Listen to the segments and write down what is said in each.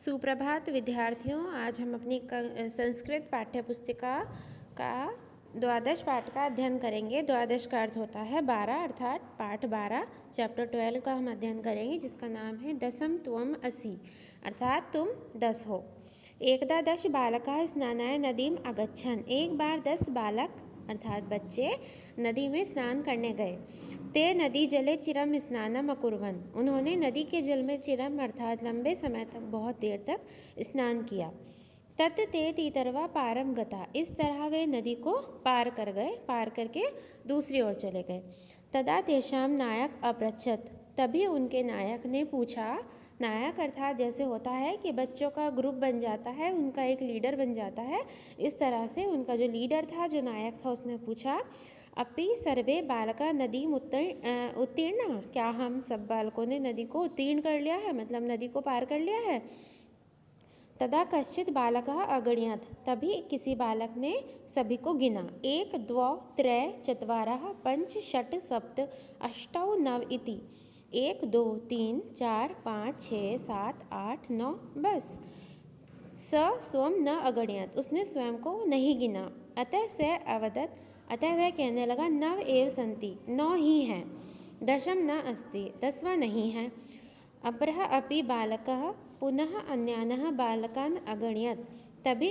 सुप्रभात विद्यार्थियों। आज हम अपनी संस्कृत पाठ्य पुस्तिका का द्वादश पाठ का अध्ययन करेंगे। द्वादश का अर्थ होता है 12, अर्थात पाठ 12 चैप्टर 12 का हम अध्ययन करेंगे, जिसका नाम है दशम त्वम असि, अर्थात तुम 10 हो। एकदा दश बालकाः स्नानाय नदीम अगच्छन्। एक बार 10 बालक अर्थात बच्चे नदी में स्नान करने गए। ते नदी जले चिरम स्नानम अकुर्वन्। उन्होंने नदी के जल में चिरम अर्थात लंबे समय तक, बहुत देर तक स्नान किया। तत् ते तीतरवा पारम गता। इस तरह वे नदी को पार कर गए, पार करके दूसरी ओर चले गए। तदा तेषां नायक अपृच्छत्। तभी उनके नायक ने पूछा। नायक अर्थात जैसे होता है कि बच्चों का ग्रुप बन जाता है, उनका एक लीडर बन जाता है, इस तरह से उनका जो लीडर था, जो नायक था, उसने पूछा, अपि सर्वे बालका नदी उत्तीर्ण। क्या हम सब बालकों ने नदी को उत्तीर्ण कर लिया है, मतलब नदी को पार कर लिया है। तदा कश्चित् बालकः अगणयत्। तभी किसी बालक ने सभी को गिना। 1 2 3 4 5 6 7 8 9 इति। 1 2 3 4 5 6 7 8 9 बस। स स्वयं न अगणयत्। उसने स्वयं को नहीं गिना। अतः स अवदत्। अतः वह कहने लगा, नव एव सन्ति, 9 ही हैं। दशम न अस्ति, 10वां नहीं है। अपरः अपि बालकः पुनः अन्यानः बालकान् अगणयत्। तभी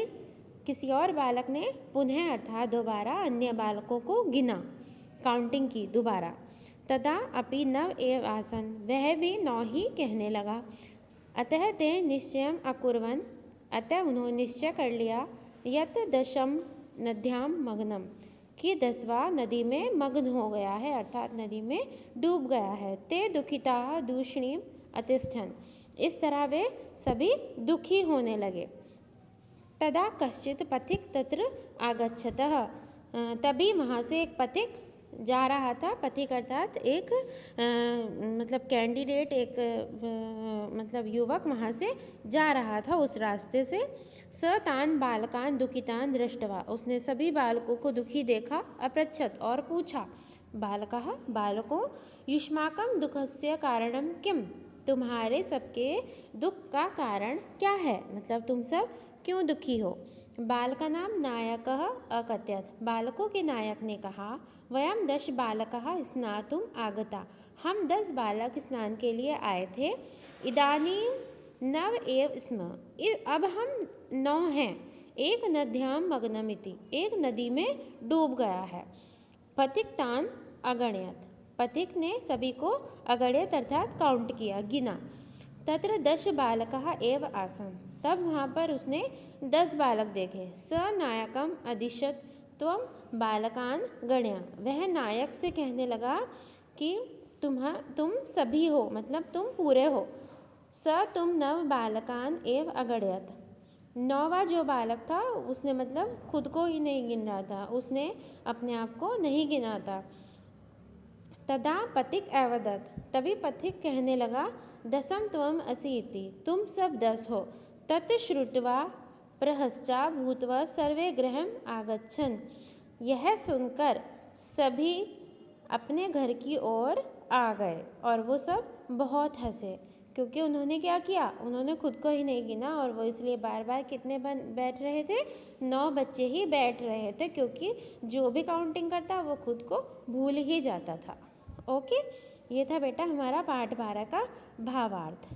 किसी और बालक ने पुनः अर्थात दोबारा अन्य बालकों को गिना, काउंटिंग की दोबारा। तदा अपि नव एव आसन्। वह भी 9 ही कहने लगा। अतः ते निश्चयम् अकुर्वन्। अतः उन्होंने निश्चय कर लिया, यत् दशम नद्यां मग्नम, कि 10वां नदी में मग्न हो गया है, अर्थात नदी में डूब गया है। ते दुखिताः दूषणीम् अतिष्ठन्। इस तरह वे सभी दुखी होने लगे। तदा कश्चित् पथिक तत्र आगच्छतः। तभी वहाँ से एक पथिक जा रहा था। पथिक अर्थात एक मतलब कैंडिडेट, एक मतलब युवक वहाँ से जा रहा था उस रास्ते से। स तान बालकान दुखितान दृष्टवा। उसने सभी बालकों को दुखी देखा। अपृच्छत् और पूछा। बालकः बालकों, युष्माकं दुःखस्य कारणं किम। तुम्हारे सबके दुख का कारण क्या है, मतलब तुम सब क्यों दुखी हो। बालकानां नायकः अकथयत्। बालकों के नायक ने कहा, वयं 10 बालकाः स्नातुम् आगता। हम 10 बालक स्नान के लिए आए थे। इदानीं नव एव स्म। अब हम 9 हैं। एक नद्यां मग्नमिति। एक नदी में डूब गया है। पथिक तान अगणयत्। पथिक ने सभी को अगणयत् अर्थात काउंट किया, गिना। तत्र 10 बालकाः एव आसन्। तब वहाँ पर उसने 10 बालक देखे। स नायकम अदिशत् त्वं बालकान गणय। वह नायक से कहने लगा कि तुम सभी हो, मतलब तुम पूरे हो। स तुम नव बालकान एव अगणयत्। 9वां जो बालक था, उसने मतलब खुद को ही नहीं गिन रहा था, उसने अपने आप को नहीं गिना था। तदा पथिक अवदत्। तभी पथिक कहने लगा, दशम त्वम असि इति। तुम सब 10 हो। तत् श्रुत्वा प्रहस्ता भूत्वा सर्वे गृहम् आगच्छन्। यह सुनकर सभी अपने घर की ओर आ गए और वो सब बहुत हंसे, क्योंकि उन्होंने क्या किया, उन्होंने खुद को ही नहीं गिना। और वो इसलिए बार बार कितने बैठ रहे थे, 9 बच्चे ही बैठ रहे थे, क्योंकि जो भी काउंटिंग करता वो खुद को भूल ही जाता था। ओके, ये था बेटा हमारा पाठ 12 का भावार्थ।